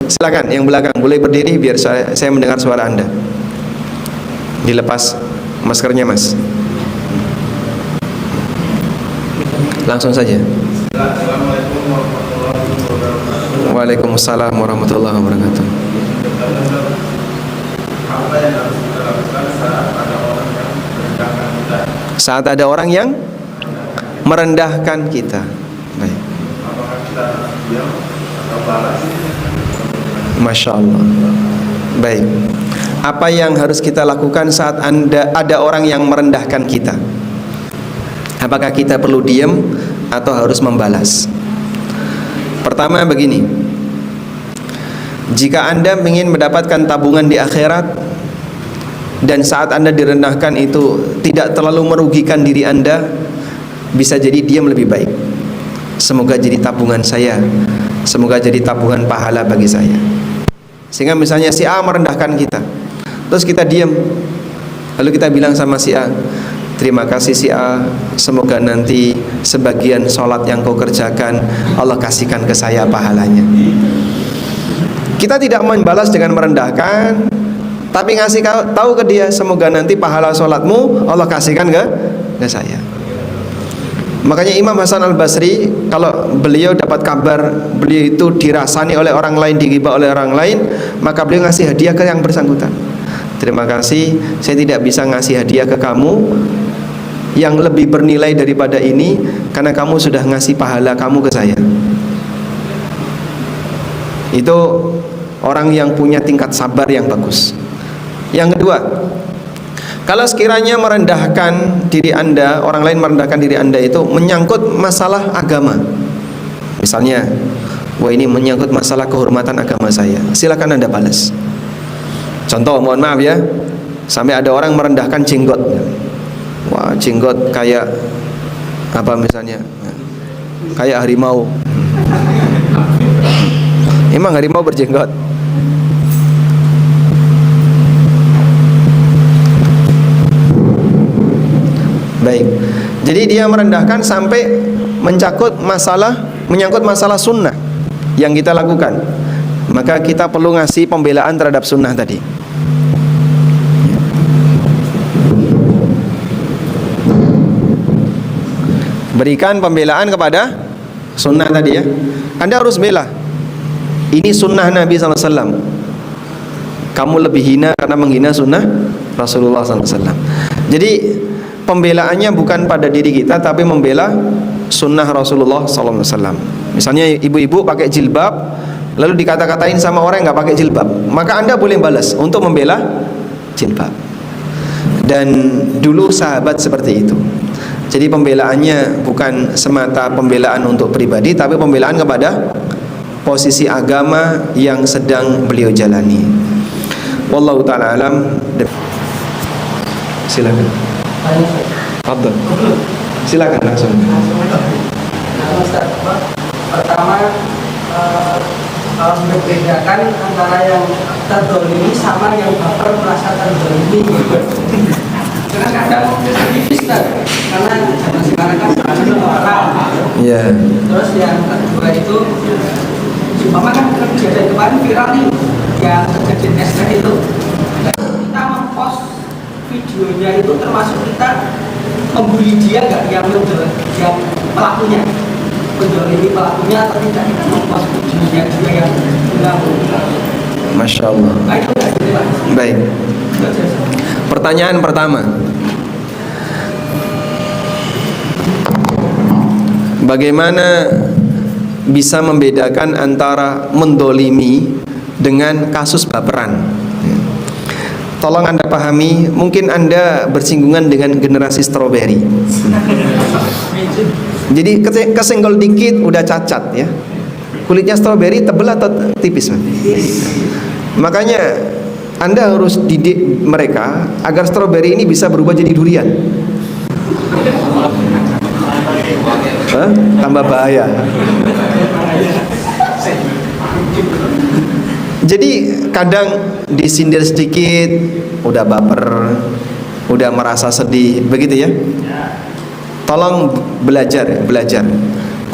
Silakan yang belakang boleh berdiri biar saya mendengar suara Anda. Dilepas maskernya, Mas. Langsung saja. Assalamualaikum warahmatullahi wabarakatuh. Waalaikumsalam warahmatullahi wabarakatuh. Apa yang harus kita lakukan saat ada orang yang merendahkan kita? Saat ada orang yang merendahkan kita. Baik. Apakah kita diam atau balas? Masya Allah. Baik. Apa yang harus kita lakukan saat ada orang yang merendahkan kita? Apakah kita perlu diam atau harus membalas? Pertama begini, jika Anda ingin mendapatkan tabungan di akhirat dan saat Anda direndahkan itu tidak terlalu merugikan diri Anda, bisa jadi diam lebih baik. Semoga jadi tabungan saya, semoga jadi tabungan pahala bagi saya. Sehingga misalnya si A merendahkan kita, terus kita diam, lalu kita bilang sama si A, terima kasih si A, semoga nanti sebagian sholat yang kau kerjakan Allah kasihkan ke saya pahalanya. Kita tidak membalas dengan merendahkan, tapi ngasih tahu ke dia, semoga nanti pahala sholatmu Allah kasihkan ke saya. Makanya Imam Hasan Al-Basri, kalau beliau dapat kabar beliau itu dirasani oleh orang lain, digibah oleh orang lain, maka beliau ngasih hadiah ke yang bersangkutan. Terima kasih, saya tidak bisa ngasih hadiah ke kamu yang lebih bernilai daripada ini, karena kamu sudah ngasih pahala kamu ke saya. Itu orang yang punya tingkat sabar yang bagus. Yang kedua, kalau sekiranya merendahkan diri Anda, orang lain merendahkan diri Anda itu menyangkut masalah agama. Misalnya, wah ini menyangkut masalah kehormatan agama saya, silakan Anda balas. Contoh, mohon maaf ya, sampai ada orang merendahkan jenggot. Wah, jenggot kayak apa misalnya? Kayak harimau. Emang harimau berjenggot? Baik. Jadi dia merendahkan sampai menyangkut masalah sunnah yang kita lakukan. Maka kita perlu ngasih pembelaan terhadap sunnah tadi. Berikan pembelaan kepada sunnah tadi ya. Anda harus bela. Ini sunnah Nabi SAW. Kamu lebih hina karena menghina sunnah Rasulullah SAW. Jadi pembelaannya bukan pada diri kita, tapi membela sunnah Rasulullah SAW. Misalnya ibu-ibu pakai jilbab, lalu dikata-katain sama orang yang nggak pakai jilbab, maka Anda boleh balas untuk membela jilbab. Dan dulu sahabat seperti itu. Jadi pembelaannya bukan semata pembelaan untuk pribadi, tapi pembelaan kepada posisi agama yang sedang beliau jalani. Wallahu ta'ala alam. Silakan. Fadhil. Silakan langsung. Pertama, membedakan antara yang terzalimi sama yang baper merasa terzalimi. Karena kadang bisa, karena zaman sekarang kan ada orang. Iya. Terus yang kedua itu, umpama kan kejadian kemarin viral nih, yang kejadian SK itu. Kita mempost videonya itu termasuk kita membuli dia nggak, yang pelakunya, mendolimi pelakunya atau tidak, kita mempost videonya dia yang mengganggu. Masya Allah. Baik. Pertanyaan pertama, bagaimana bisa membedakan antara mendolimi dengan kasus baperan? Tolong Anda pahami, mungkin Anda bersinggungan dengan generasi stroberi. Jadi kesenggol dikit udah cacat ya. Kulitnya stroberi tebal atau tipis? Makanya Anda harus didik mereka agar stroberi ini bisa berubah jadi durian. Tambah bahaya. Jadi kadang disindir sedikit udah baper, udah merasa sedih, begitu ya. Tolong belajar.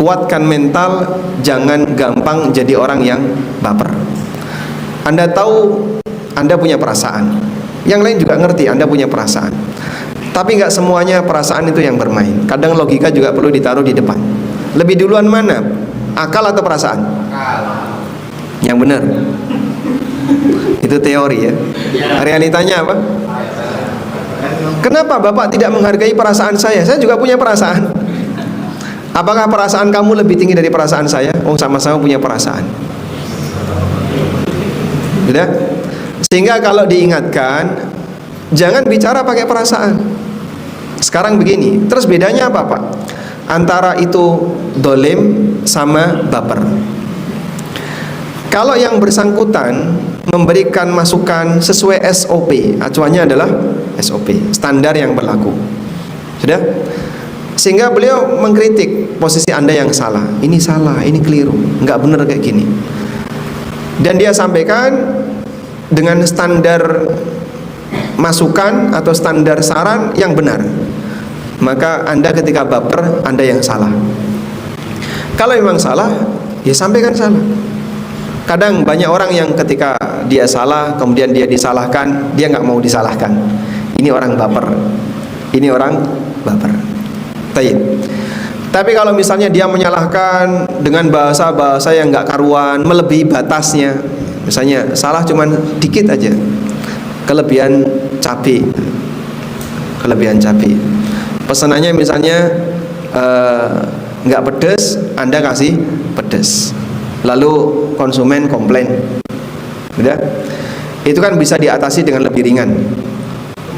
Kuatkan mental, jangan gampang jadi orang yang baper. Anda tahu Anda punya perasaan, yang lain juga ngerti Anda punya perasaan. Tapi nggak semuanya perasaan itu yang bermain. Kadang logika juga perlu ditaruh di depan. Lebih duluan mana? Akal atau perasaan? Yang benar. Itu teori ya. Realitanya apa? Kenapa Bapak tidak menghargai perasaan saya? Saya juga punya perasaan. Apakah perasaan kamu lebih tinggi dari perasaan saya? Oh, sama-sama punya perasaan. Sudah? Sehingga kalau diingatkan, jangan bicara pakai perasaan. Sekarang begini, terus bedanya apa Pak? Antara itu dolim sama baper. Kalau yang bersangkutan memberikan masukan sesuai SOP, acuannya adalah SOP, standar yang berlaku. Sudah? Sehingga beliau mengkritik posisi Anda yang salah. Ini salah, ini keliru, nggak benar kayak gini. Dan dia sampaikan dengan standar masukan atau standar saran yang benar. Maka Anda ketika baper, Anda yang salah. Kalau memang salah, ya sampaikan salah. Kadang banyak orang yang ketika dia salah, kemudian dia disalahkan, dia nggak mau disalahkan. Ini orang baper. Ini orang baper. Tapi kalau misalnya dia menyalahkan dengan bahasa-bahasa yang nggak karuan, melebihi batasnya, misalnya salah cuman dikit aja, kelebihan cabai, pesanannya misalnya nggak pedes, Anda kasih pedes, lalu konsumen komplain, udah, itu kan bisa diatasi dengan lebih ringan.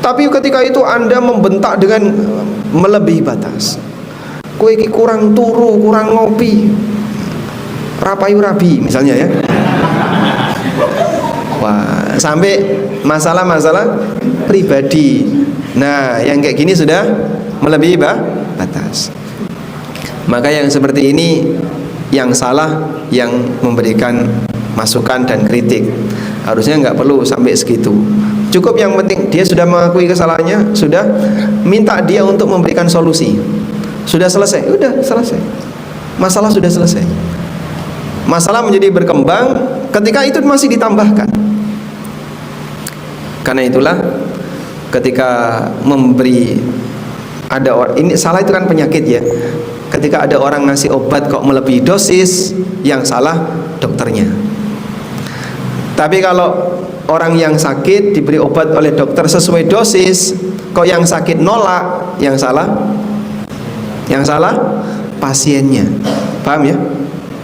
Tapi ketika itu Anda membentak dengan melebihi batas, kowe iki kurang turu, kurang ngopi, rapayu rabi misalnya ya. Wah, sampai masalah-masalah pribadi. Nah, yang kayak gini sudah melebihi batas. Maka yang seperti ini yang salah yang memberikan masukan dan kritik. Harusnya nggak perlu sampai segitu. Cukup yang penting dia sudah mengakui kesalahannya, sudah minta dia untuk memberikan solusi. Sudah selesai, udah selesai. Masalah sudah selesai. Masalah menjadi berkembang ketika itu masih ditambahkan. Karena itulah ketika memberi, ada orang, ini salah itu kan penyakit ya. Ketika ada orang ngasih obat kok melebihi dosis, yang salah dokternya. Tapi kalau orang yang sakit diberi obat oleh dokter sesuai dosis, kok yang sakit nolak, yang salah pasiennya. Paham ya?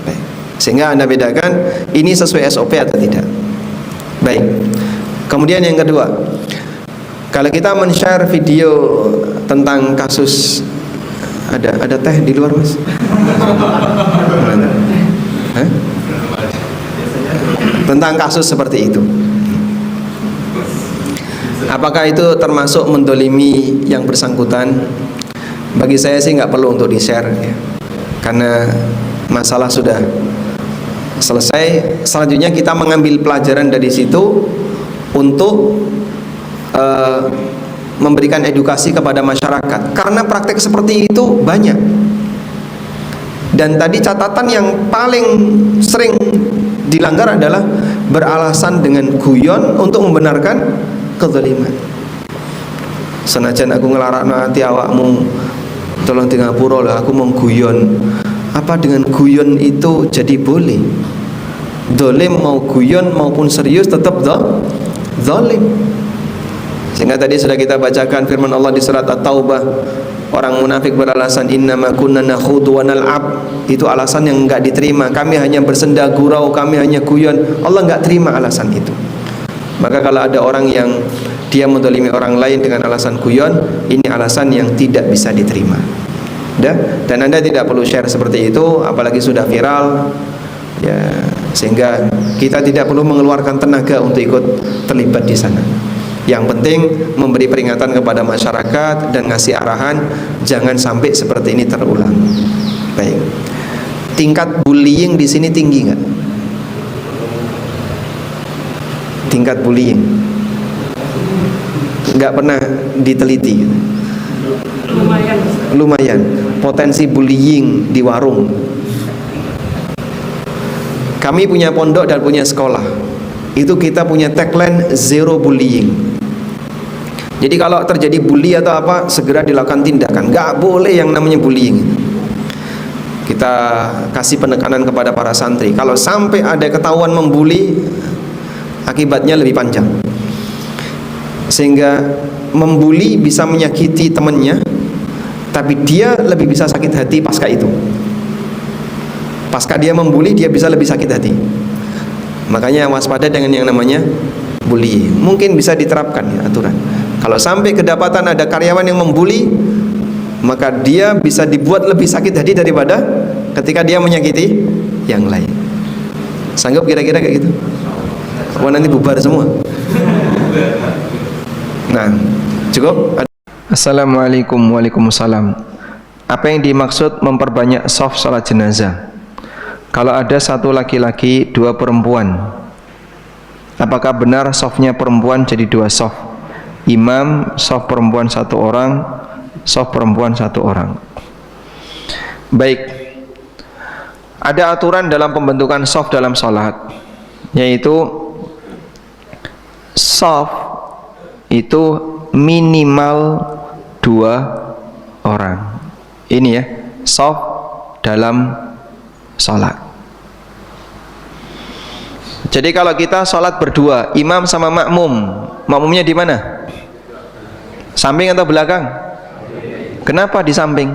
Baik. Sehingga Anda bedakan ini sesuai SOP atau tidak. Baik. Kemudian yang kedua, kalau kita men-share video tentang kasus, ada teh di luar Mas? Hah? Tentang kasus seperti itu, apakah itu termasuk mendolimi yang bersangkutan? Bagi saya sih nggak perlu untuk di-share ya. Karena masalah sudah selesai. Selanjutnya kita mengambil pelajaran dari situ untuk memberikan edukasi kepada masyarakat. Karena praktek seperti itu banyak. Dan tadi catatan yang paling sering dilanggar adalah beralasan dengan guyon untuk membenarkan kezaliman. Senajan aku ngelarakno ati awakmu tolong di ngapura lah, aku mau guyon. Apa dengan guyon itu jadi boleh? Dolim mau guyon maupun serius tetap zalim. Sehingga tadi sudah kita bacakan firman Allah di surat At-Taubah, orang munafik beralasan innama kunna nakhudu wa nal'ab. Itu alasan yang enggak diterima. Kami hanya bersenda gurau, kami hanya guyon. Allah enggak terima alasan itu. Maka kalau ada orang yang dia mendolimi orang lain dengan alasan guyon, ini alasan yang tidak bisa diterima. Dan Anda tidak perlu share seperti itu, apalagi sudah viral ya, sehingga kita tidak perlu mengeluarkan tenaga untuk ikut terlibat di sana. Yang penting memberi peringatan kepada masyarakat dan ngasih arahan, jangan sampai seperti ini terulang. Baik. Tingkat bullying di sini tinggi nggak? Tingkat bullying nggak pernah diteliti. Lumayan. Potensi bullying di warung. Kami punya pondok dan punya sekolah. itu kita punya tagline zero bullying. Jadi kalau terjadi bully atau apa, segera dilakukan tindakan. Nggak boleh yang namanya bullying. Kita kasih penekanan kepada para santri, kalau sampai ada ketahuan membuli, akibatnya lebih panjang. Sehingga membuli bisa menyakiti temannya, tapi dia lebih bisa sakit hati pasca itu. Pasca dia membuli, dia bisa lebih sakit hati. Makanya waspada dengan yang namanya bully. Mungkin bisa diterapkan ya aturan. Kalau sampai kedapatan ada karyawan yang membuli, maka dia bisa dibuat lebih sakit hati daripada ketika dia menyakiti yang lain. Sanggup kira-kira kayak gitu? Wah, nanti bubar semua. Nah, cukup. Assalamualaikum. Waalaikumsalam. Apa yang dimaksud memperbanyak shaf salat jenazah? Kalau ada satu laki-laki, dua perempuan, apakah benar shafnya perempuan jadi dua shaf? Imam, shaf perempuan satu orang, shaf perempuan satu orang. Baik, ada aturan dalam pembentukan shaf dalam salat, yaitu shaf itu minimal 2 orang. Ini ya, shaf dalam salat. Jadi kalau kita salat berdua, imam sama makmum, makmumnya di mana? Samping atau belakang? Kenapa di samping?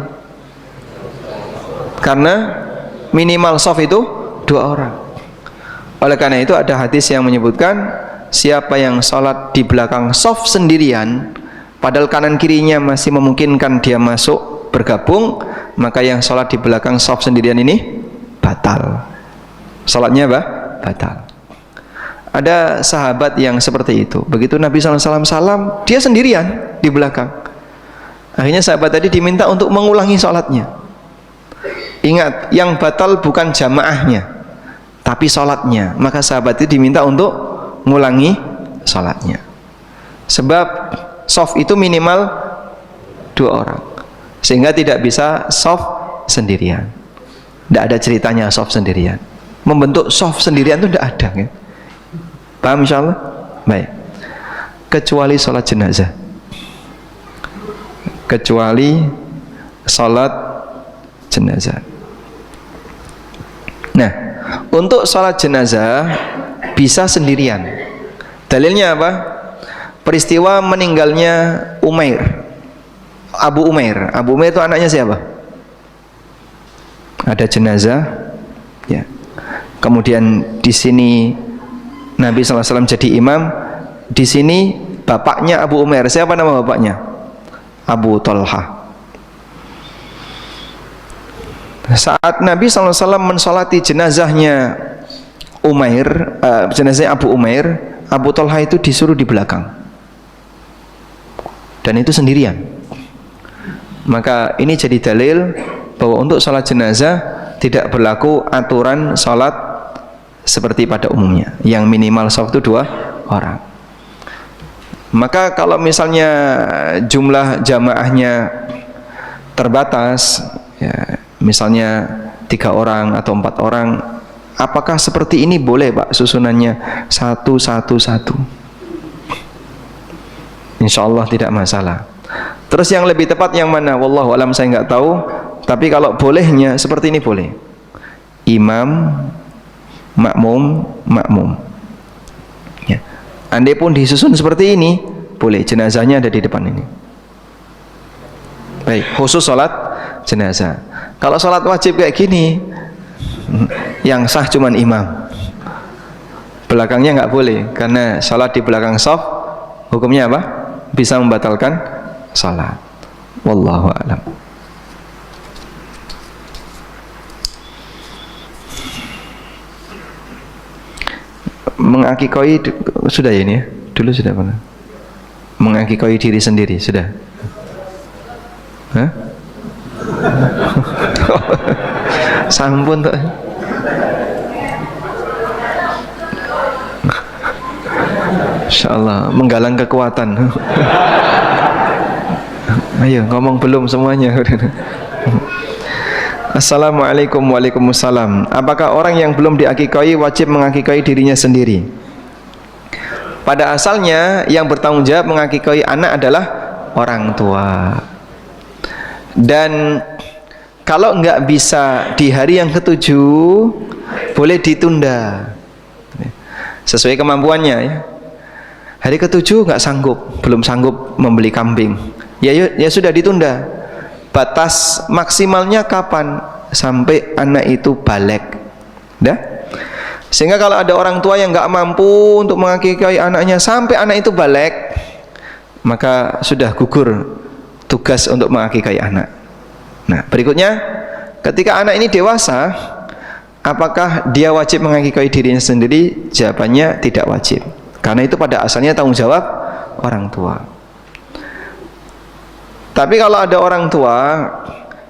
Karena minimal shaf itu 2 orang. Oleh karena itu ada hadis yang menyebutkan, siapa yang salat di belakang shaf sendirian, padahal kanan kirinya masih memungkinkan dia masuk bergabung, maka yang salat di belakang shaf sendirian ini batal. Salatnya apa? Batal. Ada sahabat yang seperti itu. Begitu Nabi SAW salam, dia sendirian di belakang. Akhirnya sahabat tadi diminta untuk mengulangi sholatnya. Ingat, yang batal bukan jamaahnya, tapi sholatnya. Maka sahabat itu diminta untuk mengulangi sholatnya. Sebab shaf itu minimal 2 orang, sehingga tidak bisa shaf sendirian. Tidak ada ceritanya shaf sendirian. Membentuk shaf sendirian itu tidak ada kan? Paham insyaallah? Baik. Kecuali sholat jenazah. Kecuali sholat jenazah. Nah, untuk sholat jenazah bisa sendirian. Dalilnya apa? Peristiwa meninggalnya Umair, Abu Umair. Abu Umair itu anaknya siapa? Ada jenazah, ya. Kemudian di sini Nabi SAW jadi imam. Di sini bapaknya Abu Umair. Siapa nama bapaknya? Abu Talha. Saat Nabi SAW mensolati jenazahnya Umair, jenazah Abu Umair, Abu Talha itu disuruh di belakang, dan itu sendirian. Maka ini jadi dalil bahwa untuk sholat jenazah tidak berlaku aturan sholat seperti pada umumnya, yang minimal shaf itu 2 orang. Maka kalau misalnya jumlah jamaahnya terbatas, ya, misalnya 3 orang atau 4 orang, apakah seperti ini boleh Pak susunannya 1-1-1? Insya Allah tidak masalah. Terus yang lebih tepat yang mana? Wallahu alam, saya nggak tahu. Tapi kalau bolehnya seperti ini boleh. Imam, makmum, makmum. Ya. Andai pun disusun seperti ini, boleh. Jenazahnya ada di depan ini. Baik, khusus sholat jenazah. Kalau sholat wajib kayak gini, yang sah cuman imam. Belakangnya nggak boleh, karena sholat di belakang shaf hukumnya apa? Bisa membatalkan sholat. Wallahu a'lam. Mengakikoi sudah ya ini ya? Dulu sudah pernah mengakikoi diri sendiri, sudah? Hah? Sampun tuh. Insyaallah menggalang kekuatan. Ayo ngomong belum semuanya. Assalamualaikum. Waalaikumsalam. Apakah orang yang belum diakikoi wajib mengakikoi dirinya sendiri? pada asalnya yang bertanggung jawab mengakikahi anak adalah orang tua. Dan kalau nggak bisa di hari yang ketujuh, boleh ditunda sesuai kemampuannya ya. Hari ketujuh nggak sanggup, belum sanggup membeli kambing, ya sudah ditunda. Batas maksimalnya kapan? Sampai anak itu balik, dah. Sehingga kalau ada orang tua yang nggak mampu untuk mengakikahi anaknya sampai anak itu balik, maka sudah gugur tugas untuk mengakikahi anak. Nah, berikutnya, ketika anak ini dewasa, apakah dia wajib mengakikahi dirinya sendiri? Jawabannya tidak wajib, karena itu pada asalnya tanggung jawab orang tua. Tapi kalau ada orang tua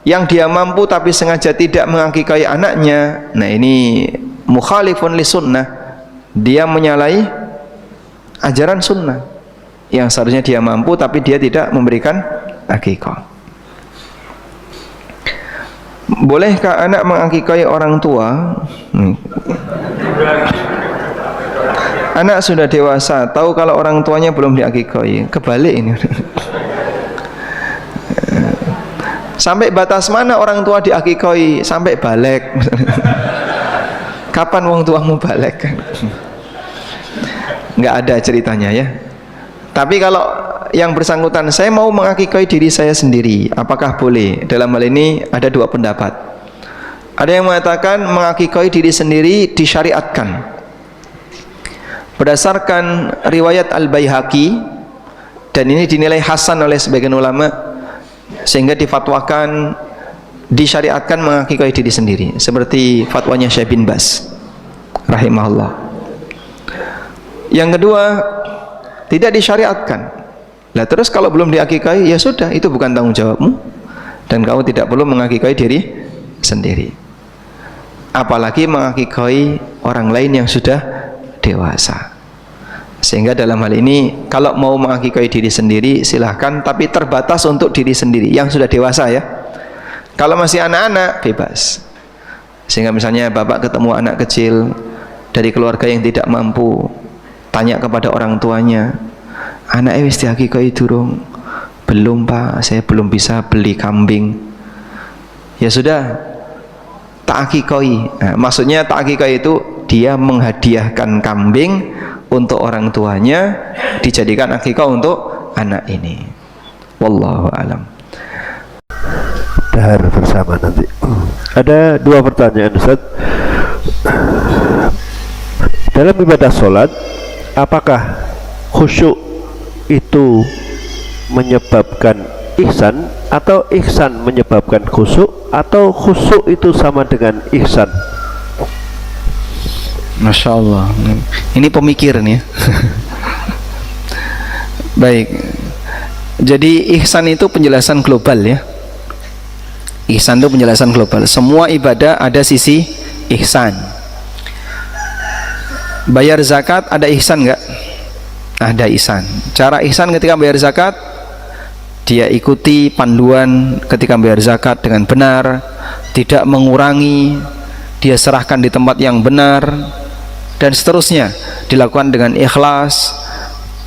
yang dia mampu tapi sengaja tidak mengakikahi anaknya, nah ini mukhalifun li sunnah, dia menyalahi ajaran sunnah yang seharusnya dia mampu tapi dia tidak memberikan akikah. Bolehkah anak mengakikahi orang tua? Anak sudah dewasa, tahu kalau orang tuanya belum diakikahi, kebalik ini. Sampai batas mana orang tua diakikahi? Sampai balik. Kapan wong tuamu balik? Nggak ada ceritanya ya. Tapi kalau yang bersangkutan, saya mau mengakikahi diri saya sendiri, apakah boleh? Dalam hal ini ada dua pendapat. Ada yang mengatakan mengakikahi diri sendiri disyariatkan berdasarkan riwayat Al-Baihaqi, dan ini dinilai hasan oleh sebagian ulama, sehingga difatwakan disyariatkan mengakikahi diri sendiri, seperti fatwanya Syekh bin Baz rahimahullah. Yang kedua, tidak disyariatkan. Lah terus kalau belum diakikahi, ya sudah, itu bukan tanggung jawabmu dan kamu tidak perlu mengakikahi diri sendiri. Apalagi mengakikahi orang lain yang sudah dewasa. Sehingga dalam hal ini, kalau mau mengakikahi diri sendiri silahkan, tapi terbatas untuk diri sendiri yang sudah dewasa ya. Kalau masih anak-anak, bebas. Sehingga misalnya bapak ketemu anak kecil dari keluarga yang tidak mampu, tanya kepada orang tuanya, anaknya wis diakikahi durung? Belum pak, saya belum bisa beli kambing. Ya sudah, tak akikahi. Nah, maksudnya tak akikahi itu dia menghadiahkan kambing untuk orang tuanya, dijadikan akikah untuk anak ini. Wallahu alam. Dahar bersama nanti. Ada dua pertanyaan Ustaz. Dalam ibadah sholat, apakah khusyuk itu menyebabkan ihsan, atau ihsan menyebabkan khusyuk, atau khusyuk itu sama dengan ihsan? Masya Allah, ini pemikir nih ya. Baik, jadi ihsan itu penjelasan global ya. Ihsan itu penjelasan global. Semua ibadah ada sisi ihsan. Bayar zakat ada ihsan nggak? Ada ihsan. Cara ihsan ketika bayar zakat, dia ikuti panduan ketika bayar zakat dengan benar, tidak mengurangi, dia serahkan di tempat yang benar, dan seterusnya, dilakukan dengan ikhlas,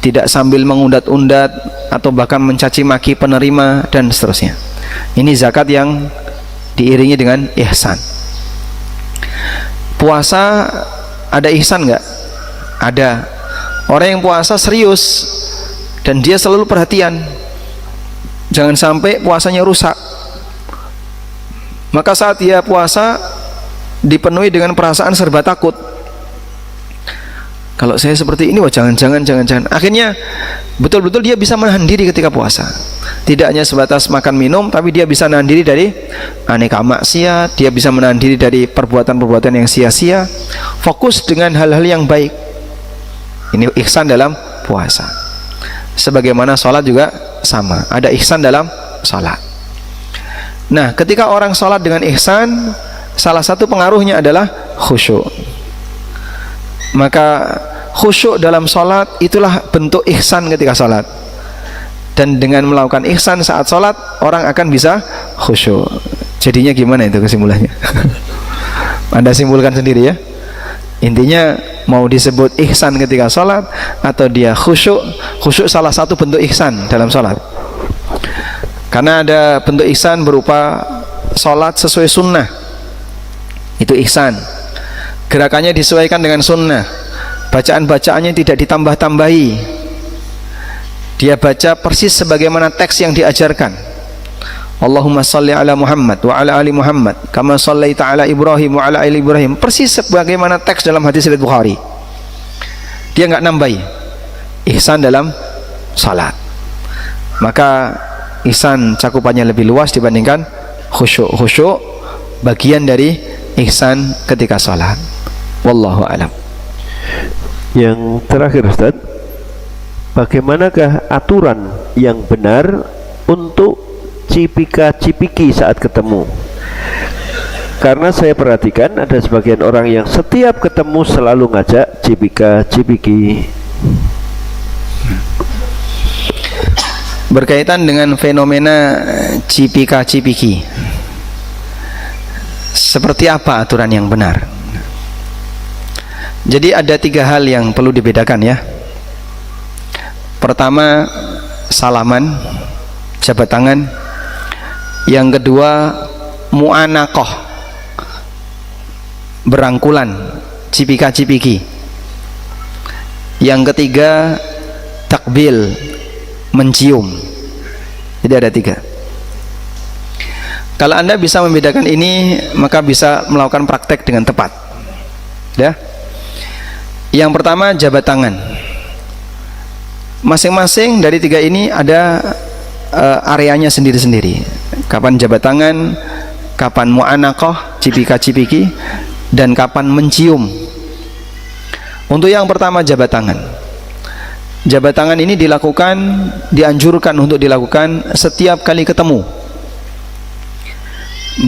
tidak sambil mengundat-undat atau bahkan mencaci maki penerima, dan seterusnya. Ini zakat yang diiringi dengan ihsan. Puasa ada ihsan nggak? Ada. Orang yang puasa serius dan dia selalu perhatian, jangan sampai puasanya rusak. Maka saat dia puasa dipenuhi dengan perasaan serba takut. Kalau saya seperti ini, wah jangan. Akhirnya betul-betul dia bisa menahan diri ketika puasa. Tidak hanya sebatas makan minum, tapi dia bisa menahan diri dari aneka maksiat, dia bisa menahan diri dari perbuatan-perbuatan yang sia-sia, fokus dengan hal-hal yang baik. Ini ihsan dalam puasa. Sebagaimana sholat juga sama, ada ihsan dalam sholat. Nah, ketika orang sholat dengan ihsan, salah satu pengaruhnya adalah khusyuk. Maka khusyuk dalam sholat itulah bentuk ihsan ketika sholat. Dan dengan melakukan ihsan saat sholat, orang akan bisa khusyuk. Jadinya gimana itu kesimpulannya? Anda simpulkan sendiri ya. Intinya mau disebut ihsan ketika sholat atau dia khusyuk. Khusyuk salah satu bentuk ihsan dalam sholat, karena ada bentuk ihsan berupa sholat sesuai sunnah, itu ihsan, gerakannya disesuaikan dengan sunnah, bacaan-bacaannya tidak ditambah-tambahi, dia baca persis sebagaimana teks yang diajarkan. Allahumma salli ala Muhammad wa ala ali Muhammad kama sallaita ala Ibrahim wa ala ali Ibrahim, persis sebagaimana teks dalam hadis riwayat Bukhari. Dia nggak nambahi. Ihsan dalam salat. Maka ihsan cakupannya lebih luas dibandingkan khusyuk. Khusyuk bagian dari ihsan ketika salat. Wallahu a'lam. Yang terakhir Ustaz, bagaimanakah aturan yang benar untuk cipika-cipiki saat ketemu? Karena saya perhatikan ada sebagian orang yang setiap ketemu selalu ngajak cipika-cipiki. Berkaitan dengan fenomena cipika-cipiki, seperti apa aturan yang benar? Jadi ada 3 hal yang perlu dibedakan ya. Pertama, salaman, jabat tangan. Yang kedua, mu'anaqah, berangkulan, cipika-cipiki. Yang ketiga, takbil, mencium. Jadi ada 3. Kalau Anda bisa membedakan ini, maka bisa melakukan praktek dengan tepat ya. Yang pertama, jabat tangan. Masing-masing dari 3 ini ada areanya sendiri-sendiri. Kapan jabat tangan, kapan mu'anaqah, cipika-cipiki, dan kapan mencium. Untuk yang pertama, jabat tangan. Jabat tangan ini dianjurkan untuk dilakukan setiap kali ketemu,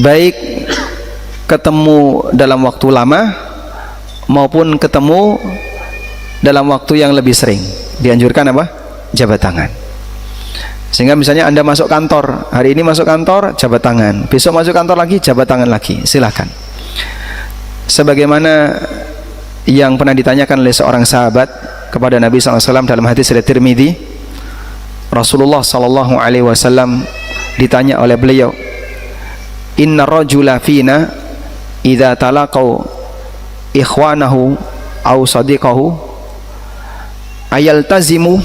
baik ketemu dalam waktu lama maupun ketemu dalam waktu yang lebih sering. Dianjurkan apa? Jabat tangan. Sehingga misalnya Anda masuk kantor, hari ini masuk kantor, jabat tangan, besok masuk kantor lagi, jabat tangan lagi, silakan. Sebagaimana yang pernah ditanyakan oleh seorang sahabat kepada Nabi SAW dalam hadis riwayat Tirmidzi, Rasulullah SAW ditanya oleh beliau, inna rajula fina idza talaqau ikhwanahu aw sadiqahu ayaltazimu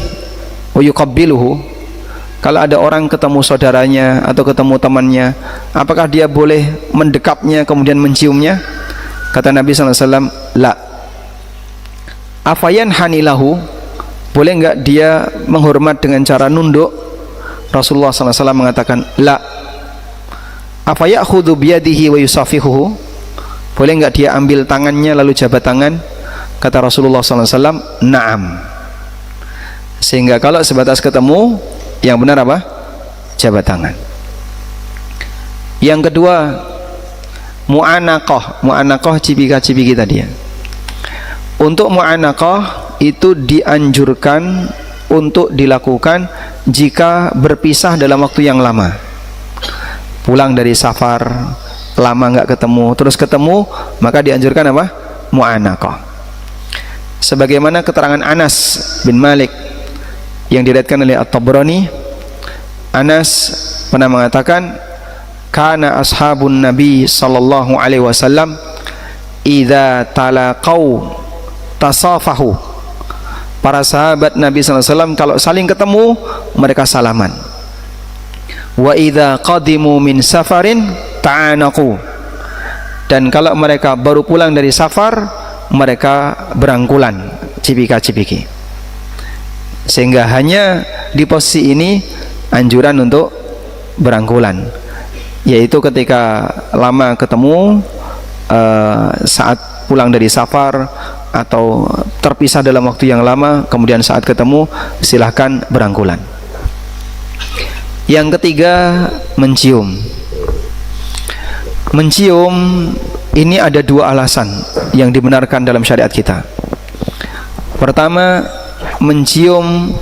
wa yuqabbiluhu. Kalau ada orang ketemu saudaranya atau ketemu temannya, apakah dia boleh mendekapnya kemudian menciumnya? Kata Nabi SAW, la. Afayan hanilahu, boleh enggak dia menghormat dengan cara nunduk? Rasulullah SAW mengatakan, la. Afayakhudhu biyadihi wa yusafihuhu, boleh enggak dia ambil tangannya lalu jabat tangan? Kata Rasulullah SAW, na'am. Sehingga kalau sebatas ketemu, yang benar apa? Jabat tangan. Yang kedua, mu'anaqah. Mu'anaqah cipika-cipiki tadi ya. Untuk mu'anaqah itu dianjurkan untuk dilakukan jika berpisah dalam waktu yang lama. Pulang dari safar, lama nggak ketemu, terus ketemu, maka dianjurkan apa? Mu'anaqah. Sebagaimana keterangan Anas bin Malik yang diriwayatkan oleh At-Tabrani, Anas pernah mengatakan, kana ashabun Nabi sallallahu alaihi wasallam idza talaqau tasafahu. Para sahabat Nabi sallallahu alaihi wasallam kalau saling ketemu mereka salaman. Wa idza qadimu min safarin ta'anaqu. Dan kalau mereka baru pulang dari safar, mereka berangkulan, cipika-cipiki. Sehingga hanya di posisi ini anjuran untuk berangkulan, yaitu ketika lama ketemu, saat pulang dari safar atau terpisah dalam waktu yang lama, kemudian saat ketemu silahkan berangkulan. Yang ketiga, mencium. Mencium ini ada 2 alasan yang dibenarkan dalam syariat kita. Pertama, mencium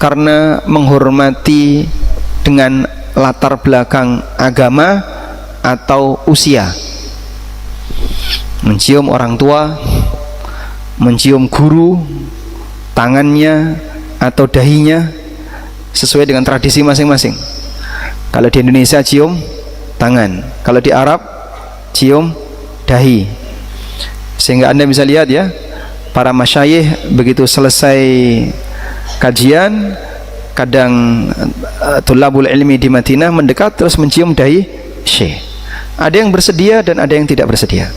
karena menghormati dengan latar belakang agama atau usia. Mencium orang tua, mencium guru, tangannya atau dahinya sesuai dengan tradisi masing-masing. Kalau di Indonesia cium tangan, kalau di Arab cium dahi. Sehingga Anda bisa lihat ya, para masyayikh begitu selesai kajian, kadang tulabul ilmi di Madinah mendekat terus mencium dahi syekh. Ada yang bersedia dan ada yang tidak bersedia.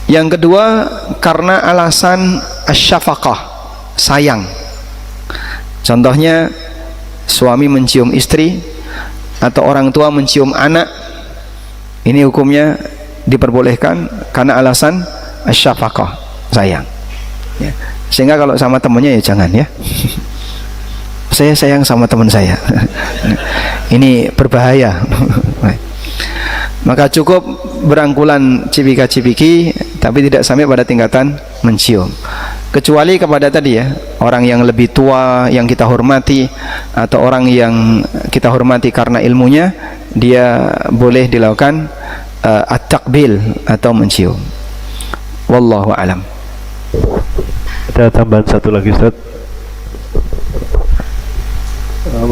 Yang kedua, karena alasan asyafaqah, sayang. Contohnya suami mencium istri atau orang tua mencium anak, ini hukumnya diperbolehkan karena alasan asyafaqah, sayang ya. Sehingga kalau sama temannya ya jangan ya. Saya sayang sama teman saya. Ini berbahaya. Maka cukup berangkulan cipika-cipiki, tapi tidak sampai pada tingkatan mencium. Kecuali kepada tadi ya, orang yang lebih tua yang kita hormati, atau orang yang kita hormati karena ilmunya, dia boleh dilakukan at-taqbil atau mencium. Wallahu alam. Ada tambahan satu lagi, Ustaz.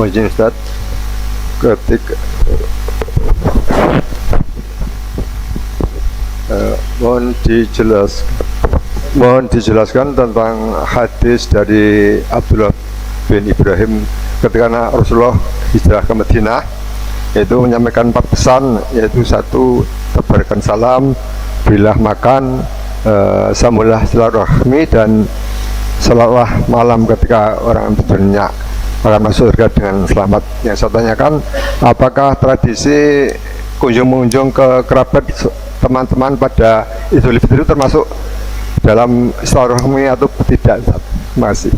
Izin Ustaz, ketika mohon dijelaskan tentang hadis dari Abdullah bin Ibrahim ketika Rasulullah hijrah ke Madinah, yaitu menyampaikan 4 pesan, yaitu 1, tebarkan salam, berilah makan, sambutlah silaturahmi, dan salatlah malam ketika orang tidur nyenyak akan masuk surga dengan selamat. Yang saya tanyakan, apakah tradisi kunjung-mengunjung ke kerabat teman-teman pada Idul Fitri termasuk dalam silaturahmi atau tidak? Terima kasih.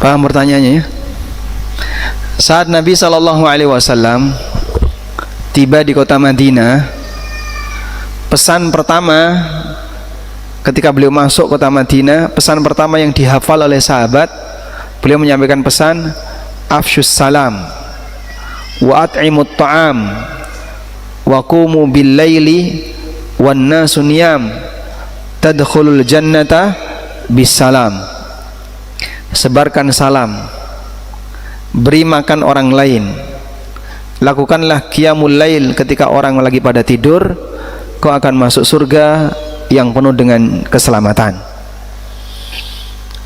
Paham pertanyaannya ya? Saat Nabi SAW tiba di kota Madinah, pesan pertama ketika beliau masuk kota Madinah, pesan pertama yang dihafal oleh sahabat, beliau menyampaikan pesan afsyus salam wa at'imut ta'am wa qumu bil laili wan nasu niyam tadkhulul jannata bis salam. Sebarkan salam, beri makan orang lain, lakukanlah qiyamul lail ketika orang lagi pada tidur, kau akan masuk surga yang penuh dengan keselamatan.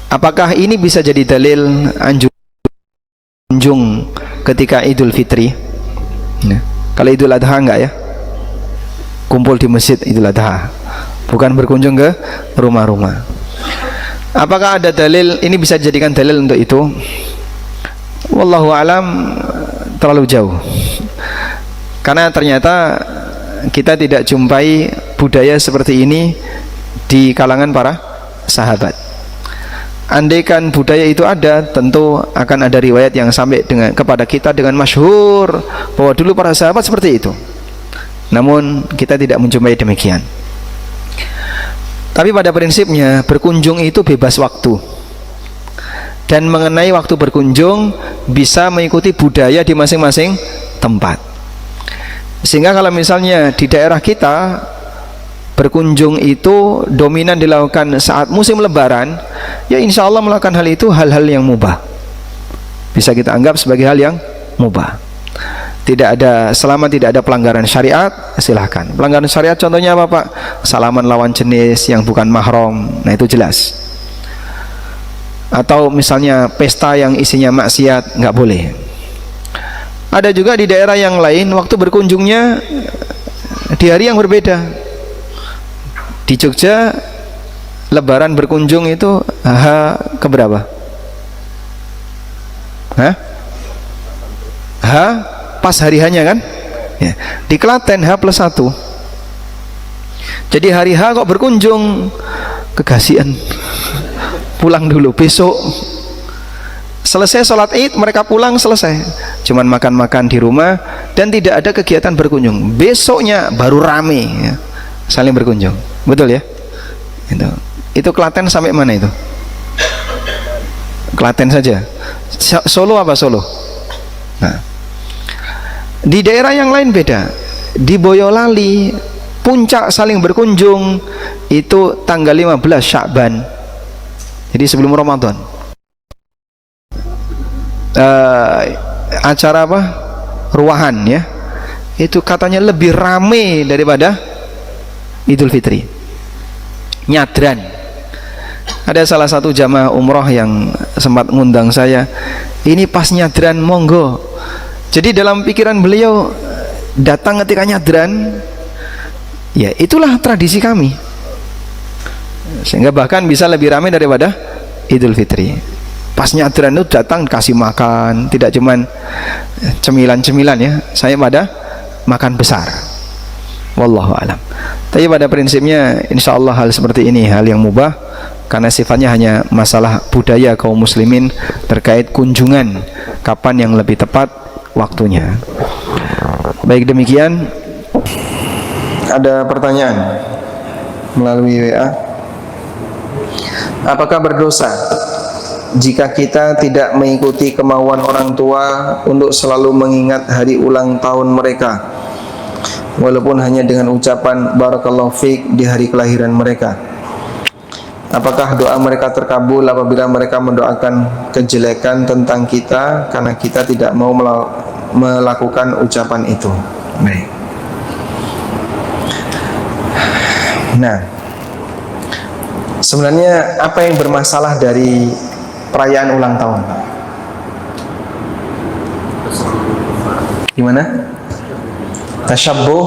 Apakah ini bisa jadi dalil anjung ketika Idul Fitri? Nah, kalau Idul Adha enggak ya? Kumpul di masjid Idul Adha, bukan berkunjung ke rumah-rumah. Apakah ada dalil ini bisa dijadikan dalil untuk itu? Wallahu alam, terlalu jauh. Karena ternyata kita tidak jumpai budaya seperti ini di kalangan para sahabat. Andaikan budaya itu ada, tentu akan ada riwayat yang sampai kepada kita dengan masyhur bahwa dulu para sahabat seperti itu. Namun kita tidak menjumpai demikian. Tapi pada prinsipnya berkunjung itu bebas waktu, dan mengenai waktu berkunjung bisa mengikuti budaya di masing-masing tempat. Sehingga kalau misalnya di daerah kita berkunjung itu dominan dilakukan saat musim lebaran, ya insya Allah melakukan hal itu hal-hal yang mubah, bisa kita anggap sebagai hal yang mubah. Tidak ada, selama tidak ada pelanggaran syariat, silahkan. Pelanggaran syariat contohnya apa Pak? Salaman lawan jenis yang bukan mahram, nah itu jelas. Atau misalnya pesta yang isinya maksiat, nggak boleh. Ada juga di daerah yang lain waktu berkunjungnya di hari yang berbeda. Di Jogja lebaran berkunjung itu H keberapa? H pas hari hanya kan ya. Di Klaten H+1. Jadi hari H kok berkunjung, kegasian. Pulang dulu, besok selesai sholat id mereka pulang, selesai cuman makan-makan di rumah dan tidak ada kegiatan berkunjung. Besoknya baru rame ya, saling berkunjung. Betul ya? Itu Klaten sampai mana itu? Klaten saja. Solo apa Solo? Nah, di daerah yang lain beda. Di Boyolali puncak saling berkunjung itu tanggal 15 Sya'ban. Jadi sebelum Ramadan. Acara apa? Ruahan ya. Itu katanya lebih rame daripada Idul Fitri. Nyadran. Ada salah satu jamaah umroh yang sempat ngundang saya. Ini pas nyadran, monggo. Jadi dalam pikiran beliau, datang ketika nyadran, ya itulah tradisi kami. Sehingga bahkan bisa lebih ramai daripada Idul Fitri. Pas nyadran itu datang kasih makan, tidak cuman cemilan-cemilan ya. Saya pada makan besar. Wallahu alam. Tapi pada prinsipnya insya Allah hal seperti ini hal yang mubah, karena sifatnya hanya masalah budaya kaum muslimin terkait kunjungan, kapan yang lebih tepat waktunya. Baik, demikian. Ada pertanyaan melalui WA. Apakah berdosa jika kita tidak mengikuti kemauan orang tua untuk selalu mengingat hari ulang tahun mereka, walaupun hanya dengan ucapan barakallahu fiik di hari kelahiran mereka? Apakah doa mereka terkabul apabila mereka mendoakan kejelekan tentang kita karena kita tidak mau melakukan ucapan itu? Baik. Nah, sebenarnya apa yang bermasalah dari perayaan ulang tahun? Gimana? Tasyabbuh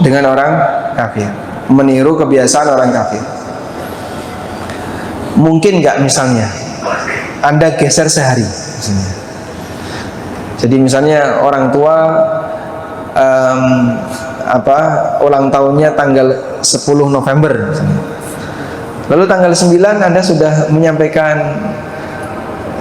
dengan orang kafir, meniru kebiasaan orang kafir. Mungkin nggak misalnya Anda geser sehari misalnya. Jadi misalnya orang tua ulang tahunnya tanggal 10 November misalnya. Lalu tanggal 9 Anda sudah menyampaikan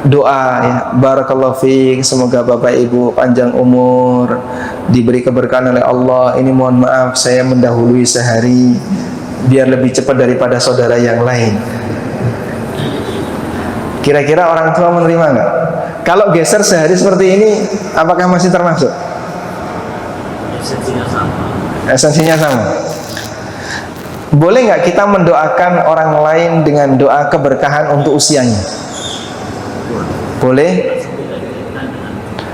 doa ya, barakallahu fiik, semoga Bapak Ibu panjang umur, diberi keberkahan oleh Allah. Ini mohon maaf saya mendahului sehari biar lebih cepat daripada saudara yang lain. Kira-kira orang tua menerima nggak? Kalau geser sehari seperti ini, apakah masih termasuk? Esensinya sama. Boleh nggak kita mendoakan orang lain dengan doa keberkahan untuk usianya? Boleh,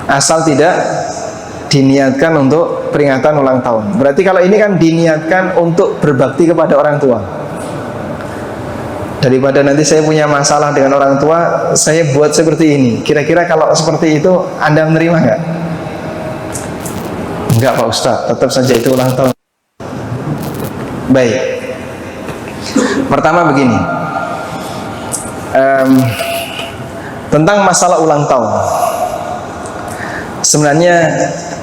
asal tidak diniatkan untuk peringatan ulang tahun. Berarti kalau ini kan diniatkan untuk berbakti kepada orang tua. Daripada nanti saya punya masalah dengan orang tua, saya buat seperti ini. Kira-kira kalau seperti itu Anda menerima nggak? Enggak Pak Ustadz, tetap saja itu ulang tahun. Baik. Pertama begini, tentang masalah ulang tahun. Sebenarnya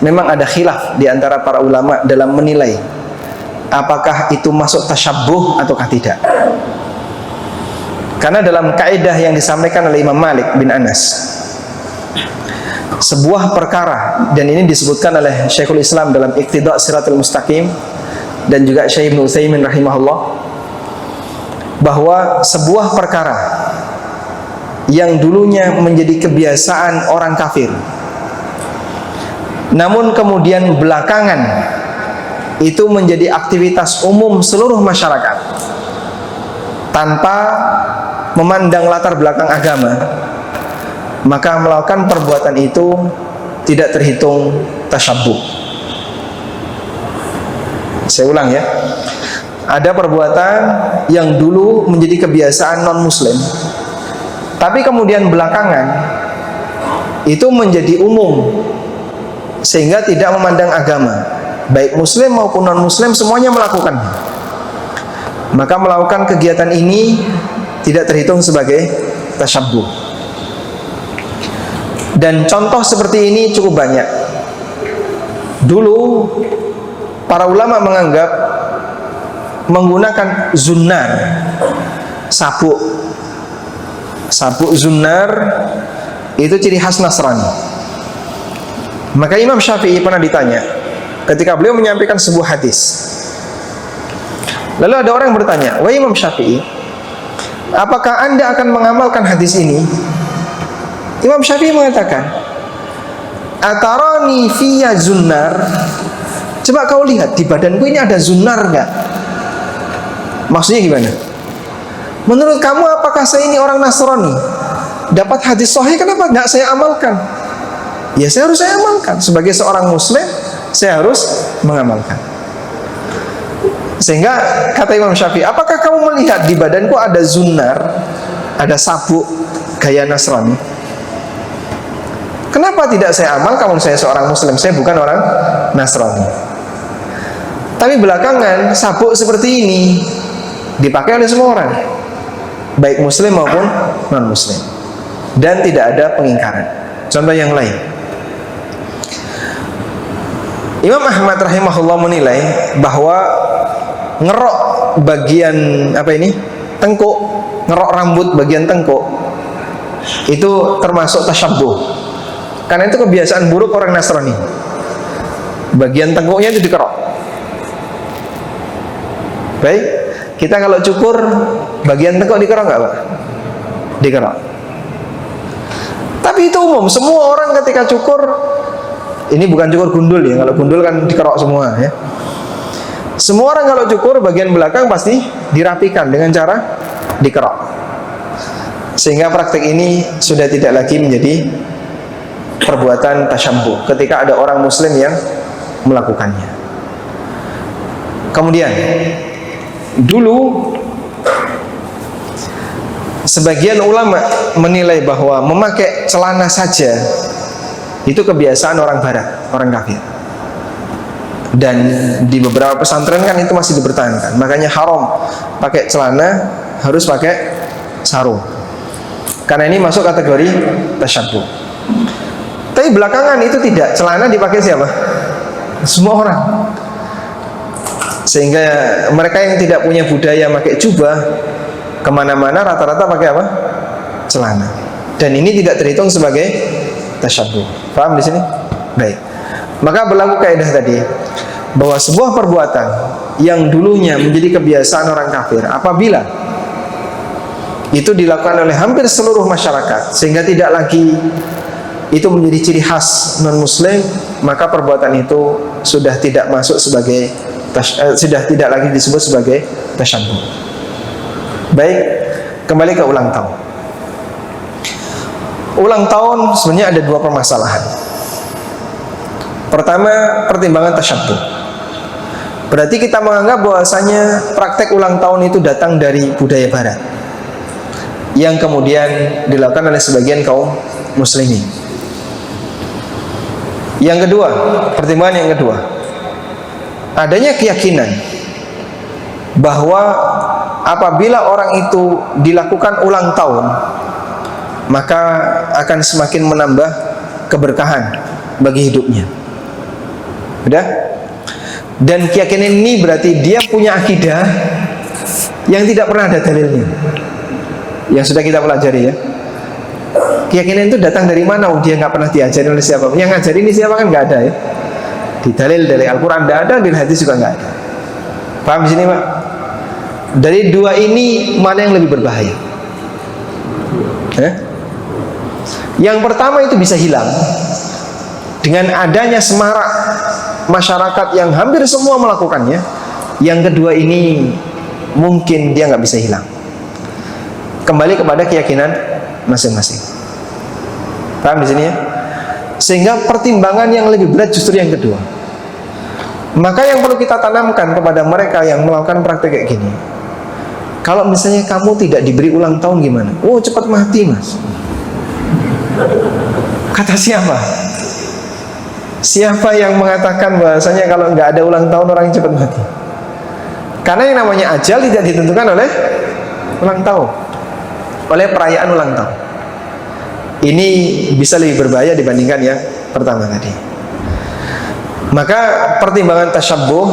memang ada khilaf di antara para ulama dalam menilai apakah itu masuk tasyabbuh ataukah tidak. Karena dalam kaidah yang disampaikan oleh Imam Malik bin Anas, sebuah perkara, dan ini disebutkan oleh Syekhul Islam dalam Iqtida' Siratul Mustaqim dan juga Syekh Ibnu Utsaimin rahimahullah, bahwa sebuah perkara yang dulunya menjadi kebiasaan orang kafir, namun kemudian belakangan itu menjadi aktivitas umum seluruh masyarakat tanpa memandang latar belakang agama, maka melakukan perbuatan itu tidak terhitung tasyabbuh. Saya ulang ya, ada perbuatan yang dulu menjadi kebiasaan non-muslim, tapi kemudian belakangan itu menjadi umum sehingga tidak memandang agama, baik muslim maupun non-muslim semuanya melakukannya. Maka melakukan kegiatan ini tidak terhitung sebagai tasyabbuh. Dan contoh seperti ini cukup banyak. Dulu para ulama menganggap menggunakan zunnar, sabuk zunnar itu ciri khas Nasrani. Maka Imam Syafi'i pernah ditanya ketika beliau menyampaikan sebuah hadis. Lalu ada orang yang bertanya, "Wahai Imam Syafi'i, apakah Anda akan mengamalkan hadis ini?" Imam Syafi'i mengatakan, "Atarani fiyya zunnar?" Coba kau lihat di badanku ini ada zunar nggak? Maksudnya gimana? Menurut kamu apakah saya ini orang Nasrani? Dapat hadis sahih, kenapa nggak saya amalkan? Ya saya amalkan. Sebagai seorang muslim, saya harus mengamalkan. Sehingga kata Imam Syafi'i, apakah kamu melihat di badanku ada zunar, ada sabuk gaya Nasrani? Kenapa tidak saya amalkan? Saya seorang muslim, saya bukan orang Nasrani. Tapi belakangan sabuk seperti ini dipakai oleh semua orang, baik muslim maupun non muslim, dan tidak ada pengingkaran. Contoh yang lain, Imam Ahmad rahimahullah menilai bahwa ngerok bagian tengkuk, ngerok rambut bagian tengkuk itu termasuk tasyabbuh, karena itu kebiasaan buruk orang Nasrani. Bagian tengkuknya itu dikerok. Baik, kita kalau cukur bagian tengkuk dikerok nggak Pak? Dikerok. Tapi itu umum, semua orang ketika cukur, ini bukan cukur gundul ya, kalau gundul kan dikerok semua ya. Semua orang kalau cukur bagian belakang pasti dirapikan dengan cara dikerok. Sehingga praktik ini sudah tidak lagi menjadi perbuatan tasyabbuh ketika ada orang muslim yang melakukannya. Kemudian dulu sebagian ulama menilai bahwa memakai celana saja itu kebiasaan orang barat, orang kafir. Dan di beberapa pesantren kan itu masih dipertahankan. Makanya haram pakai celana, harus pakai sarung. Karena ini masuk kategori tasyabbuh. Tapi belakangan itu tidak, celana dipakai siapa? Semua orang. Sehingga mereka yang tidak punya budaya pakai jubah, kemana-mana rata-rata pakai apa? Celana. Dan ini tidak terhitung sebagai tasyabbuh. Paham di sini? Baik. Maka berlaku kaidah tadi, bahwa sebuah perbuatan yang dulunya menjadi kebiasaan orang kafir, apabila itu dilakukan oleh hampir seluruh masyarakat sehingga tidak lagi itu menjadi ciri khas non muslim, maka perbuatan itu sudah tidak masuk sebagai sudah tidak lagi disebut sebagai tasyabbuh. Baik, kembali ke ulang tahun. Ulang tahun sebenarnya ada dua permasalahan. Pertama, pertimbangan tasyabbuh. Berarti kita menganggap bahwasanya praktek ulang tahun itu datang dari budaya barat yang kemudian dilakukan oleh sebagian kaum muslimin. Yang kedua, pertimbangan yang kedua, adanya keyakinan bahwa apabila orang itu dilakukan ulang tahun, maka akan semakin menambah keberkahan bagi hidupnya. Udah? Dan keyakinan ini berarti dia punya akidah yang tidak pernah ada dalilnya, yang sudah kita pelajari ya. Keyakinan itu datang dari mana? Dia nggak pernah diajari oleh siapa. Yang ngajari ini siapa kan nggak ada ya. Di dalil dari Al-Quran tidak ada, di hadis juga nggak ada. Paham di sini Pak? Dari dua ini mana yang lebih berbahaya? Yang pertama itu bisa hilang dengan adanya semarak masyarakat yang hampir semua melakukannya. Yang kedua ini mungkin dia nggak bisa hilang. Kembali kepada keyakinan masing-masing. Paham di sini ya? Sehingga pertimbangan yang lebih berat justru yang kedua. Maka yang perlu kita tanamkan kepada mereka yang melakukan praktek kayak gini, kalau misalnya kamu tidak diberi ulang tahun gimana? Oh cepat mati mas. Kata siapa? Siapa yang mengatakan bahasanya kalau nggak ada ulang tahun orang cepat mati? Karena yang namanya ajal tidak ditentukan oleh ulang tahun, oleh perayaan ulang tahun. Ini bisa lebih berbahaya dibandingkan yang pertama tadi. Maka pertimbangan tasyabbuh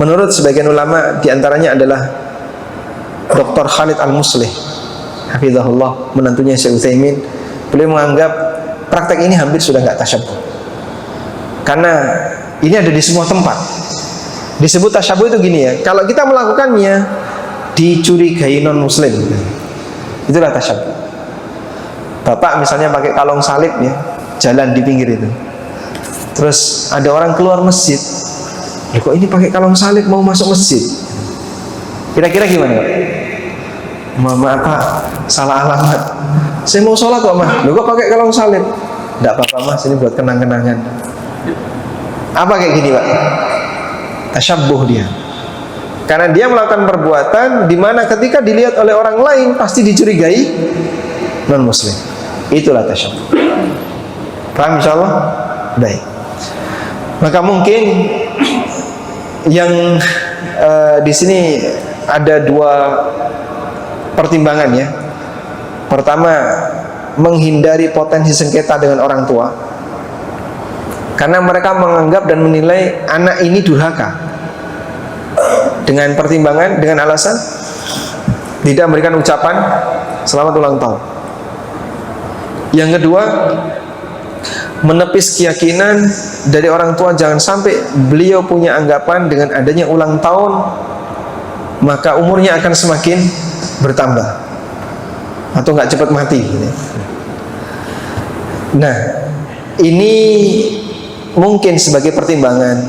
menurut sebagian ulama diantaranya adalah Dr. Khalid Al-Muslih hafizahullah, menantunya Syekh Utsaimin. Beliau menganggap praktek ini hampir sudah nggak tasyabbuh, karena ini ada di semua tempat. Disebut tasyabbuh itu gini ya, kalau kita melakukannya dicurigai non muslim, itulah tasyabbuh. Bapak misalnya pakai kalung salib ya, jalan di pinggir itu, Terus ada orang keluar masjid, ya kok ini pakai kalung salib mau masuk masjid? Kira-kira gimana Pak? Mama apa? Salah alamat. Saya mau sholat kok Mas. Loh kok pakai kalung salib? Tidak apa-apa Mas, ini buat kenang-kenangan. Apa kayak gini Pak? Tasyabbuh dia. Karena dia melakukan perbuatan di mana ketika dilihat oleh orang lain pasti dicurigai non muslim. Itulah tasyabbuh. Paham insyaallah? Baik. Maka mungkin yang di sini ada dua pertimbangan ya. Pertama, menghindari potensi sengketa dengan orang tua, karena mereka menganggap dan menilai anak ini durhaka, dengan pertimbangan, dengan alasan tidak memberikan ucapan selamat ulang tahun. Yang kedua, menepis keyakinan dari orang tua, jangan sampai beliau punya anggapan dengan adanya ulang tahun maka umurnya akan semakin bertambah atau nggak cepat mati. Nah, ini mungkin sebagai pertimbangan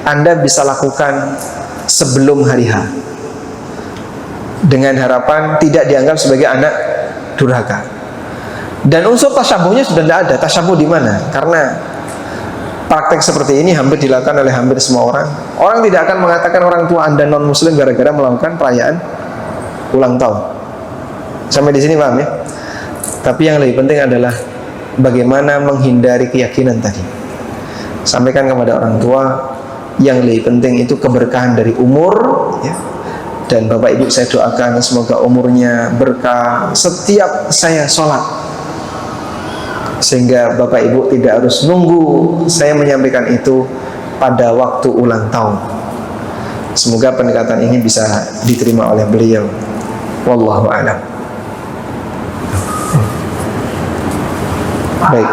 Anda bisa lakukan sebelum hari H, dengan harapan tidak dianggap sebagai anak durhaka. Dan unsur tasyabuhnya sudah tidak ada. Tasyabuh di mana? Karena praktek seperti ini hampir dilakukan oleh hampir semua orang. Orang tidak akan mengatakan orang tua Anda non muslim gara-gara melakukan perayaan ulang tahun. Sampai di sini paham ya? Tapi yang lebih penting adalah bagaimana menghindari keyakinan tadi. Sampaikan kepada orang tua, yang lebih penting itu keberkahan dari umur ya. Dan Bapak Ibu saya doakan semoga umurnya berkah setiap saya sholat, sehingga Bapak Ibu tidak harus nunggu saya menyampaikan itu pada waktu ulang tahun. Semoga pendekatan ini bisa diterima oleh beliau. Wallahu a'lam. Baik.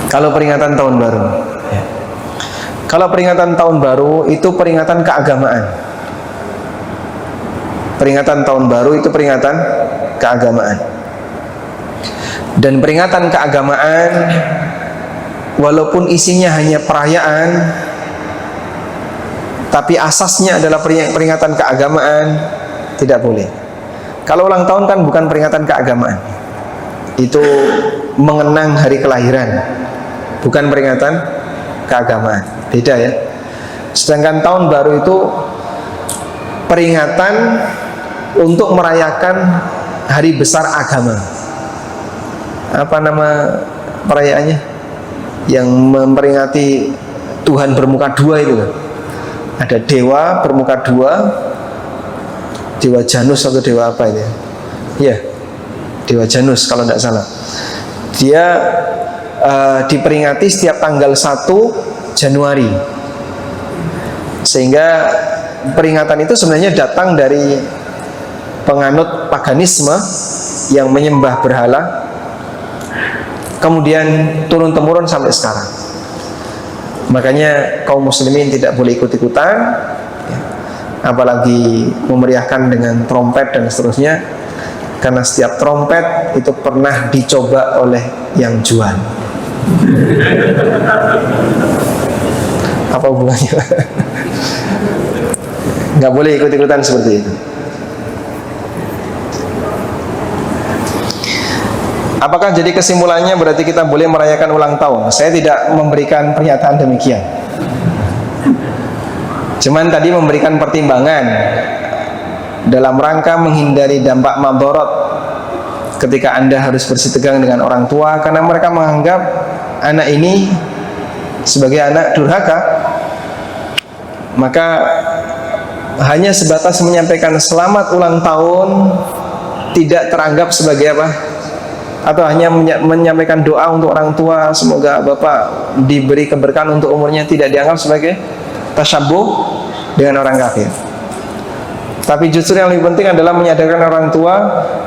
Kalau peringatan tahun baru, ya. Kalau peringatan tahun baru itu peringatan keagamaan. Peringatan tahun baru itu peringatan keagamaan. Dan peringatan keagamaan walaupun isinya hanya perayaan, tapi asasnya adalah peringatan keagamaan, tidak boleh. Kalau ulang tahun kan bukan peringatan keagamaan, itu mengenang hari kelahiran, bukan peringatan keagamaan, beda ya. Sedangkan tahun baru itu peringatan untuk merayakan hari besar agama. Apa nama perayaannya? Yang memperingati Tuhan bermuka dua itu. Ada dewa bermuka dua, Dewa Janus atau dewa apa itu? Ya, Dewa Janus kalau tidak salah. Dia diperingati setiap tanggal 1 Januari. Sehingga peringatan itu sebenarnya datang dari penganut paganisme yang menyembah berhala, kemudian turun-temurun sampai sekarang. Makanya kaum muslimin tidak boleh ikut-ikutan ya, apalagi memeriahkan dengan trompet dan seterusnya, karena setiap trompet itu pernah dicoba oleh yang jual. Apa hubungannya? Nggak boleh ikut-ikutan seperti itu. Apakah jadi kesimpulannya berarti kita boleh merayakan ulang tahun? Saya tidak memberikan pernyataan demikian. Cuman tadi memberikan pertimbangan dalam rangka menghindari dampak madharat ketika Anda harus bersitegang dengan orang tua, karena mereka menganggap anak ini sebagai anak durhaka. Maka hanya sebatas menyampaikan selamat ulang tahun tidak teranggap sebagai apa? Atau hanya menyampaikan doa untuk orang tua, semoga Bapak diberi keberkahan untuk umurnya, tidak dianggap sebagai tasyabbuh dengan orang kafir. Tapi justru yang lebih penting adalah menyadarkan orang tua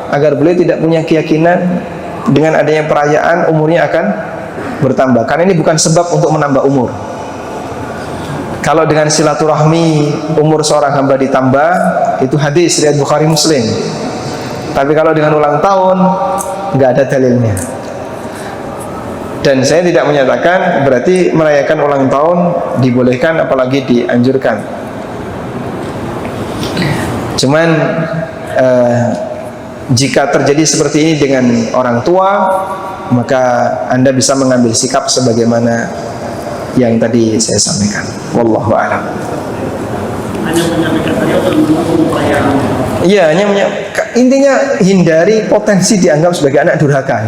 agar beliau tidak punya keyakinan dengan adanya perayaan umurnya akan bertambah, karena ini bukan sebab untuk menambah umur. Kalau dengan silaturahmi umur seorang hamba ditambah, itu hadis riwayat Bukhari Muslim. Tapi kalau dengan ulang tahun nggak ada dalilnya. Dan saya tidak menyatakan berarti merayakan ulang tahun dibolehkan apalagi dianjurkan. Cuman jika terjadi seperti ini dengan orang tua, maka Anda bisa mengambil sikap sebagaimana yang tadi saya sampaikan. Wallahu a'lam. Hanya menyampaikan tadi atau upaya? Iya, intinya hindari potensi dianggap sebagai anak durhaka.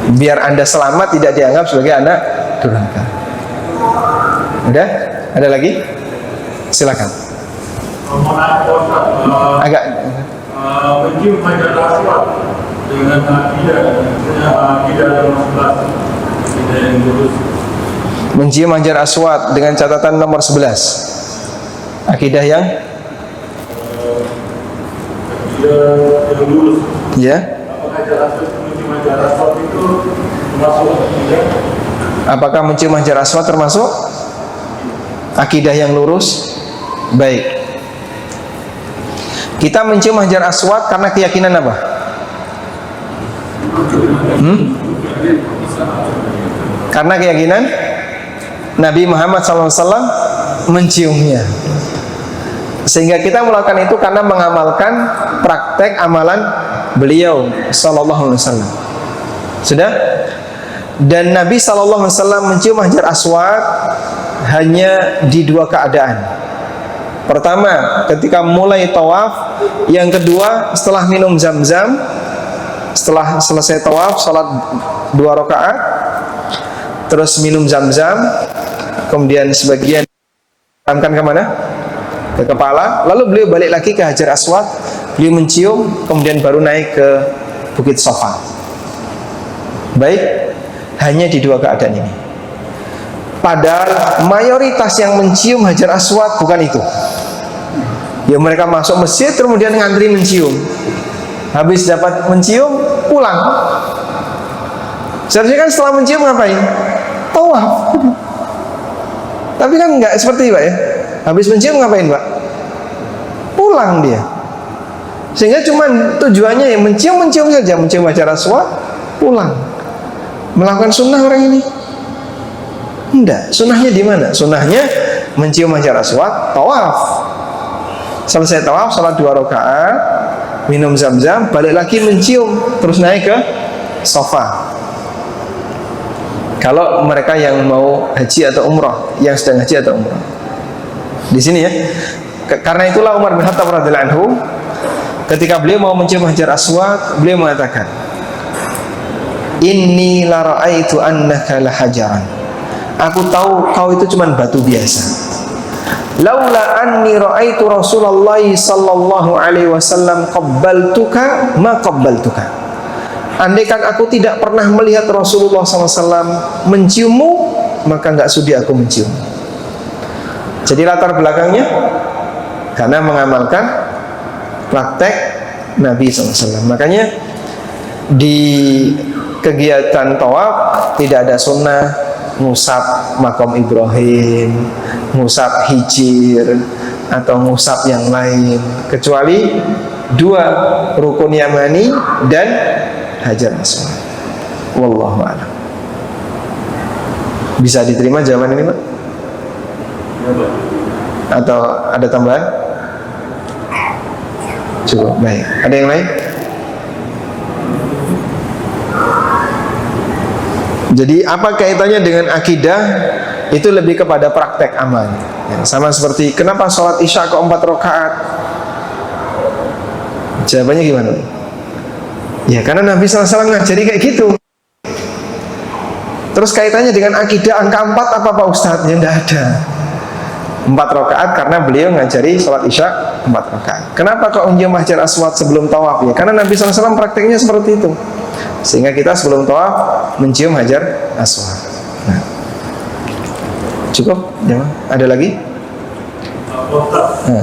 Biar Anda selamat, tidak dianggap sebagai anak durhaka. Udah? Ada lagi? Silakan. Agak mencium hajar aswad dengan akidah yang jelas, akidah yang lurus. Mencium hajar aswad dengan catatan nomor 11. Akidah yang lurus. ya. Apakah mencium hajar aswad termasuk akidah yang lurus? Baik. Kita mencium hajar aswad karena keyakinan apa? Karena keyakinan Nabi Muhammad SAW menciumnya. Sehingga kita melakukan itu karena mengamalkan praktek amalan beliau sallallahu alaihi wasallam. Sudah? Dan Nabi sallallahu alaihi wasallam mencium hajar aswad hanya di dua keadaan. Pertama, ketika mulai tawaf. Yang kedua, setelah minum zam-zam. Setelah selesai tawaf, salat 2 rakaat, terus minum zam-zam, kemudian sebagian diramkan kemana? Ke kepala. Lalu beliau balik lagi ke hajar aswad, beliau mencium, kemudian baru naik ke Bukit Safa. Baik, hanya di dua keadaan ini. Padahal mayoritas yang mencium hajar aswad bukan itu. Ya, mereka masuk masjid kemudian ngantri mencium. Habis dapat mencium, pulang. Seharusnya kan setelah mencium ngapain? Tawaf. Tapi kan enggak seperti itu, Pak ya. Habis mencium ngapain, Pak? Pulang dia. Sehingga cuman tujuannya ya mencium saja, mencium hajar aswad, pulang. Melakukan sunnah orang ini? Enggak. Sunnahnya di mana? Sunnahnya mencium hajar aswad, tawaf. Selesai tawaf, salat 2 rakaat, minum zam-zam, balik lagi mencium, terus naik ke Safa. Kalau mereka yang mau haji atau umrah, yang sedang haji atau umrah, di sini ya. Karena itulah Umar bin Khattab radhiyallahu anhu, ketika beliau mau mencium hajar aswad, beliau mengatakan, Inni la ra'aitu annaka la hajaran. Aku tahu kau itu cuma batu biasa. Laula anni ra'aitu Rasulullah sallallahu alaihi wasallam qabbaltuka ma qabbaltuka. Andaikan aku tidak pernah melihat Rasulullah SAW menciummu, maka enggak sudi aku mencium. Jadi latar belakangnya karena mengamalkan praktek Nabi SAW. Makanya di kegiatan tawaf tidak ada sunnah ngusap makom Ibrahim, ngusap hijir, atau ngusap yang lain, kecuali 2 rukun yamani dan hajar aswad. Wallahu a'lam. Bisa diterima jawaban ini, Pak? Atau ada tambahan? Cukup, baik. Ada yang lain? Jadi apa kaitannya dengan akidah? Itu lebih kepada praktek amal ya, sama seperti kenapa sholat isya kok 4 rakaat? Jawabannya gimana? Ya karena Nabi SAW ngajari kayak gitu. Terus kaitannya dengan akidah angka 4 apa Pak Ustadz? Ya tidak ada. 4 rakaat karena beliau ngajari sholat isya 4 rakaat. Kenapa kok mencium hajar aswad sebelum tawaf? Ya karena Nabi SAW prakteknya seperti itu. Sehingga kita sebelum tawaf mencium hajar aswad. Nah, cukup? Ya, ada lagi?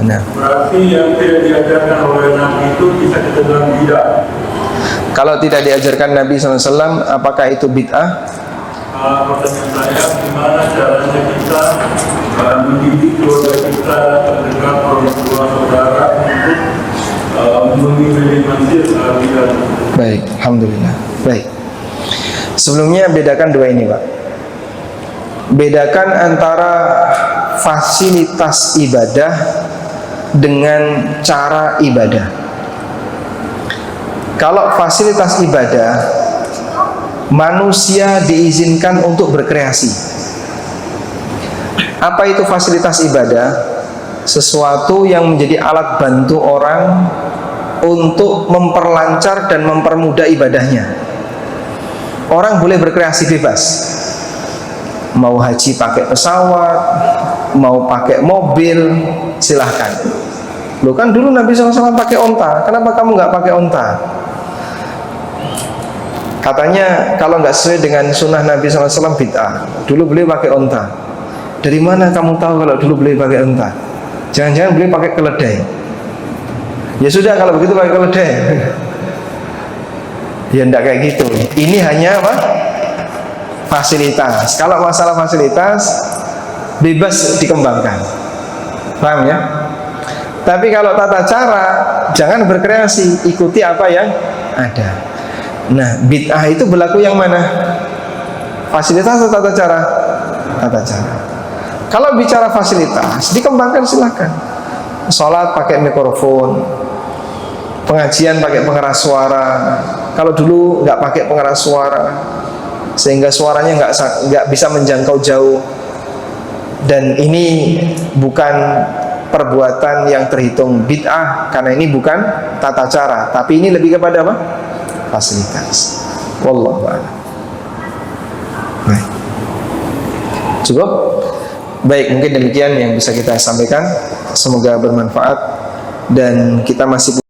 Nah. Berarti yang tidak diajarkan oleh Nabi itu bisa kita bilang bid'ah. Kalau tidak diajarkan Nabi SAW, apakah itu bid'ah? Pertanyaan saya, gimana caranya kita mendidik keluarga kita terdekat orang tua saudara untuk meminimalisir aliran? Baik, alhamdulillah. Baik. Sebelumnya bedakan dua ini, Pak. Bedakan antara fasilitas ibadah dengan cara ibadah. Kalau fasilitas ibadah, manusia diizinkan untuk berkreasi. Apa itu fasilitas ibadah? Sesuatu yang menjadi alat bantu orang untuk memperlancar dan mempermudah ibadahnya. Orang boleh berkreasi bebas. Mau haji pakai pesawat, mau pakai mobil, silahkan. Loh kan dulu Nabi SAW pakai onta, kenapa kamu nggak pakai onta? Katanya kalau nggak sesuai dengan sunnah Nabi SAW bid'ah. Dulu beliau pakai onta. Dari mana kamu tahu kalau dulu beliau pakai onta? Jangan-jangan beliau pakai keledai. Ya sudah kalau begitu pakai keledai. Ya enggak kayak gitu. Ini hanya apa? Fasilitas. Kalau masalah fasilitas bebas dikembangkan. Paham ya? Tapi kalau tata cara, jangan berkreasi, ikuti apa yang ada. Nah, bid'ah itu berlaku yang mana? Fasilitas atau tata cara? Tata cara. Kalau bicara fasilitas, dikembangkan silakan. Sholat pakai mikrofon, pengajian pakai pengeras suara. Kalau dulu nggak pakai pengeras suara, sehingga suaranya nggak bisa menjangkau jauh. Dan ini bukan perbuatan yang terhitung bid'ah, karena ini bukan tata cara, tapi ini lebih kepada apa? Fasilitas. Wallahu a'lam. Baik. Cukup? Baik, mungkin demikian yang bisa kita sampaikan. Semoga bermanfaat dan kita masih